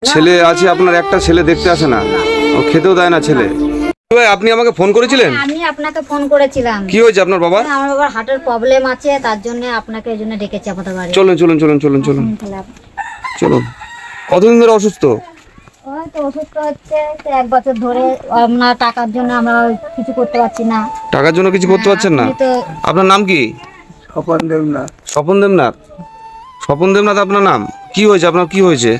ছেলে আছে আপনার, একটা ছেলে দেখতে আসে না, ও খেতেও দেয় না ছেলে। ভাই আপনি আমাকে ফোন করেছিলেন? আমি আপনাকে ফোন করেছিলাম। কি হয়েছে আপনার বাবার? আমার বাবার হার্টের প্রবলেম আছে, তার জন্য আপনাকে এই জন্য ডেকেছি আমাদের বাড়ি। চলুন চলুন চলুন চলুন চলুন চলুন। কতদিন ধরে অসুস্থ? ওই তো অসুস্থ হচ্ছে তো 1 বছর ধরে। আপনার টাকার জন্য আমরা কিছু করতে পারছি না। টাকার জন্য কিছু করতে পারছেন না? আপনি তো আপনার নাম কি? স্বপন দেবনাথ। স্বপন দেবনাথ। স্বপন দেবনাথ আপনার নাম? কি হয়েছে আপনার, কি হয়েছে?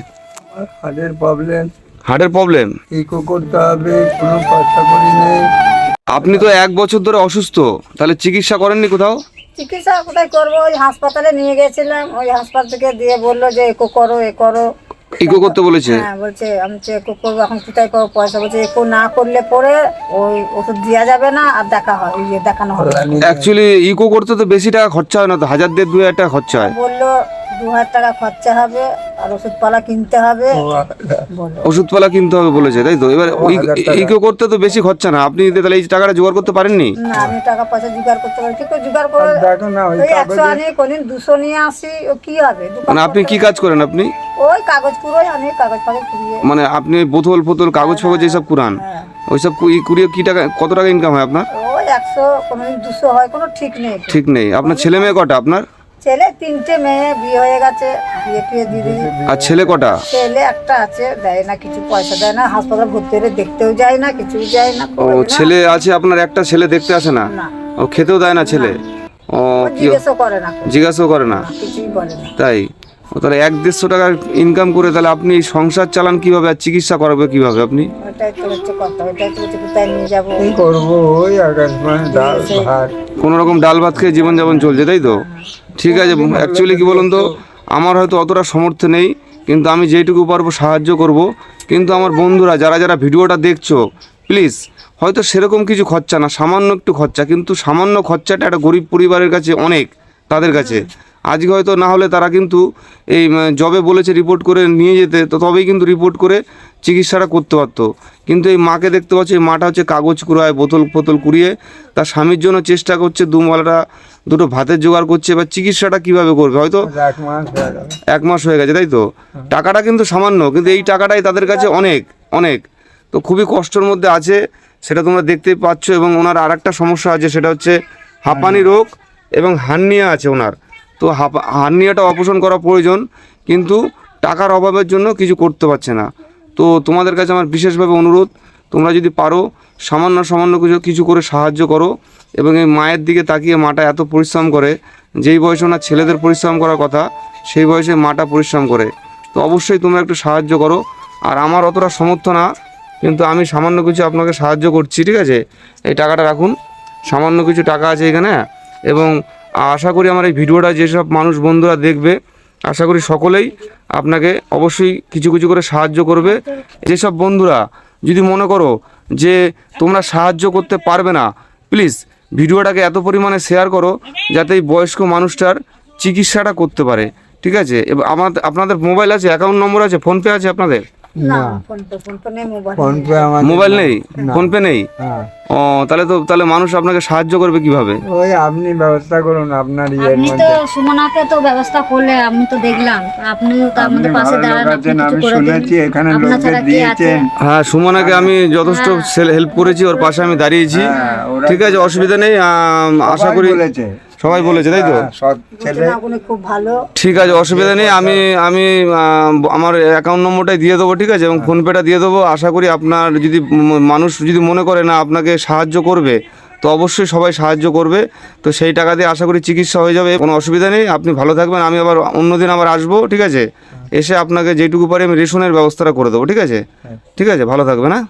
হার্টের প্রবলেম, হার্টের প্রবলেম। ইকো করতে হবে, কোনো পয়সা করি নেই। আপনি তো 1 বছর ধরে অসুস্থ, তাহলে চিকিৎসা করেননি কোথাও? চিকিৎসা কোথায় করবো? ওই হাসপাতালে নিয়ে গেছিলাম, ওই হাসপাতাল থেকে দিয়ে বললো যে একো করো এ করো। ইকো করতে বলেছে? হ্যাঁ বলছে, আমি তো একো করবো, এখন কোথায় করবো পয়সা? বলছে একো না করলে পরে ওই ওষুধ দেওয়া যাবে না, আর দেখা হয় ওই যে দেখানো হবে। অ্যাকচুয়ালি ইকো করতে তো বেশি টাকা খরচা হয় না তো, 1000-2000 টাকা খরচা হয়। বললো 2000 টাকা খরচা হবে, আর ওষুধপালা কিনতে হবে বললো। ওষুধপালা কিনতে হবে বলেছে, তাই তো? এবার ইকো করতে তো বেশি খরচা না, আপনি তাহলে এই টাকাটা জোগাড় করতে পারেননি? না আমি টাকা পয়সা জোগাড় করতে পারি, কি করে জোগাড় করে? দেখো না, ওই ওই 100 আনি, কোনদিন 200 নিয়ে আসি, ও কি হবে? মানে আপনি কি কাজ করেন আপনি? ওই কাগজ কুড়োই আনি, কাগজ ফাগজ কুড়িয়ে। মানে আপনি বোতল ফোতল কাগজ ফাগজ এইসব কুড়ান? হ্যাঁ। ওইসব কুড়িয়ে কি টাকা, কত টাকা ইনকাম হয় আপনার? ওই 100, কোনোদিন 200 হয়, কোনো ঠিক নেই। ঠিক নেই। আপনার ছেলে মেয়ে কটা আপনার? ছেলে 3টে, মেয়ে বিয়ে হয়ে গেছে, বিয়ে টিয়ে দিদি। আর ছেলে কটা? ছেলে একটা আছে, দেয় না কিছু, পয়সা দেয় না, হাসপাতাল ভর্তি হলে দেখতেও যায় না, কিছুই যায় না। ও ছেলে আছে আপনার, একটা ছেলে দেখতে আসে না, না, ও খেতেও দেয় না ছেলে? ও ও কি জিজ্ঞেসও করে না, জিজ্ঞাসাও করে না? কিছুই বলে না। তাই? ও তাহলে 100-150 টাকা ইনকাম করে তাহলে আপনি সংসার চালান কিভাবে, আর চিকিৎসা করাবে কিভাবে আপনি? ওটাই তো হচ্ছে কথা, ওটাই তো হচ্ছে কোথায় নিয়ে যাবো। কি করবো? ওই আকাশ মানে ডাল ভাত। কোনো রকম ডাল ভাত খেয়ে জীবনযাপন চলছে, তাই তো? ঠিক আছে। অ্যাকচুয়ালি কি বলুন তো, আমার হয়তো অতটা সামর্থ্য নেই, কিন্তু আমি যেইটুকু পারবো সাহায্য করব। কিন্তু আমার বন্ধুরা যারা যারা ভিডিওটা দেখছো, প্লিজ, হয়তো সেরকম কিছু খরচা না, সামান্য একটু খরচা, কিন্তু সামান্য খরচাটা একটা গরিব পরিবারের কাছে অনেক, তাদের কাছে। আজকে হয়তো না হলে তারা কিন্তু এই জবে বলেছে রিপোর্ট করে নিয়ে যেতে, তো তবেই কিন্তু রিপোর্ট করে চিকিৎসাটা করতে পারতো। কিন্তু এই মাকে দেখতে পাচ্ছি, এই মাটা হচ্ছে কাগজ কুড়ায়, বোতল ফোতল কুড়িয়ে তার স্বামীর জন্য চেষ্টা করছে, দুটো ভাতের জোগাড় করছে। এবার চিকিৎসাটা কিভাবে করবে? হয়তো 1 মাস হয়ে গেল। 1 মাস হয়ে গেছে, তাই তো? টাকাটা কিন্তু সামান্য, কিন্তু এই টাকাটাই তাদের কাছে অনেক অনেক। তো খুবই কষ্টের মধ্যে আছে, সেটা তোমরা দেখতেই পাচ্ছ। এবং ওনার আর একটা সমস্যা আছে, সেটা হচ্ছে হাঁপানি রোগ এবং হার্নিয়া আছে ওনার। তো হার্নিয়াটা অপারেশন করা প্রয়োজন, কিন্তু টাকার অভাবের জন্য কিছু করতে পারছে না। তো তোমাদের কাছে আমার বিশেষভাবে অনুরোধ, তোমরা যদি পারো সামান্য কিছু করে সাহায্য করো। এবং এই মায়ের দিকে তাকিয়ে, মাটা এত পরিশ্রম করে, যেই বয়সে ওনার ছেলেদের পরিশ্রম করার কথা, সেই বয়সে মাটা পরিশ্রম করে। তো অবশ্যই তোমরা একটু সাহায্য করো। আর আমার অতটা সামর্থ্য না, কিন্তু আমি সামান্য কিছু আপনাকে সাহায্য করছি, ঠিক আছে? এই টাকাটা রাখুন, সামান্য কিছু টাকা আছে এখানে। এবং আশা করি আমার এই ভিডিওটা যেসব মানুষ বন্ধুরা দেখবে, আশা করি সকলেই আপনাকে অবশ্যই কিছু কিছু করে সাহায্য করবে। যেসব বন্ধুরা যদি মনে করো যে তোমরা সাহায্য করতে পারবে না, প্লিজ ভিডিওটাকে এত পরিমাণে শেয়ার করো যাতে এই বয়স্ক মানুষটার চিকিৎসাটা করতে পারে, ঠিক আছে? এবার আপনাদের মোবাইল আছে, অ্যাকাউন্ট নম্বর আছে, ফোনপে আছে আপনাদের? না, ফোনপে নেই, মোবাইল ফোন পে আমার মোবাইল নেই, ফোনপে নেই? হ্যাঁ। ও তাহলে মানুষ আপনাকে সাহায্য করবে কিভাবে? ওই আপনি ব্যবস্থা করুন আপনার ইয়ের আপনি তো মধ্যে। সুমনাকে তো ব্যবস্থা করলে, আমি তো দেখলাম, আপনিও তো আপনি আমাদের পাশে ভালো দাঁড়ান, লোক আপনি আছেন, কিছু আমি করে দিন। শুনেছি এখানে আপনার লোকদের ছাড়া কে আছে? দিয়েছেন। হ্যাঁ, সুমনাকে আমি যথেষ্ট হেল্প করেছি, ওর পাশে আমি দাঁড়িয়েছি, হ্যাঁ, ওরা ঠিক আছে, অসুবিধা নেই। আশা করি বলেছে। সবাই বলেছে, তাই তো? হ্যাঁ, সব ছেলে না, উনি খুব ভালো। ঠিক আছে, অসুবিধা নেই। আমি আমার অ্যাকাউন্ট নম্বরটাই দিয়ে দেবো, ঠিক আছে, এবং ফোনপেটা দিয়ে দেবো। আশা করি আপনার যদি মানুষ যদি মনে করে না আপনাকে সাহায্য করবে, তো অবশ্যই সবাই সাহায্য করবে। তো সেই টাকা দিয়ে আশা করি চিকিৎসা হয়ে যাবে, কোনো অসুবিধা নেই। আপনি ভালো থাকবেন, আমি আবার অন্যদিন আবার আসবো, ঠিক আছে? এসে আপনাকে যেটুকু পারি আমি রেশনের ব্যবস্থাটা করে দেবো, ঠিক আছে? ঠিক আছে, ভালো থাকবেন, হ্যাঁ।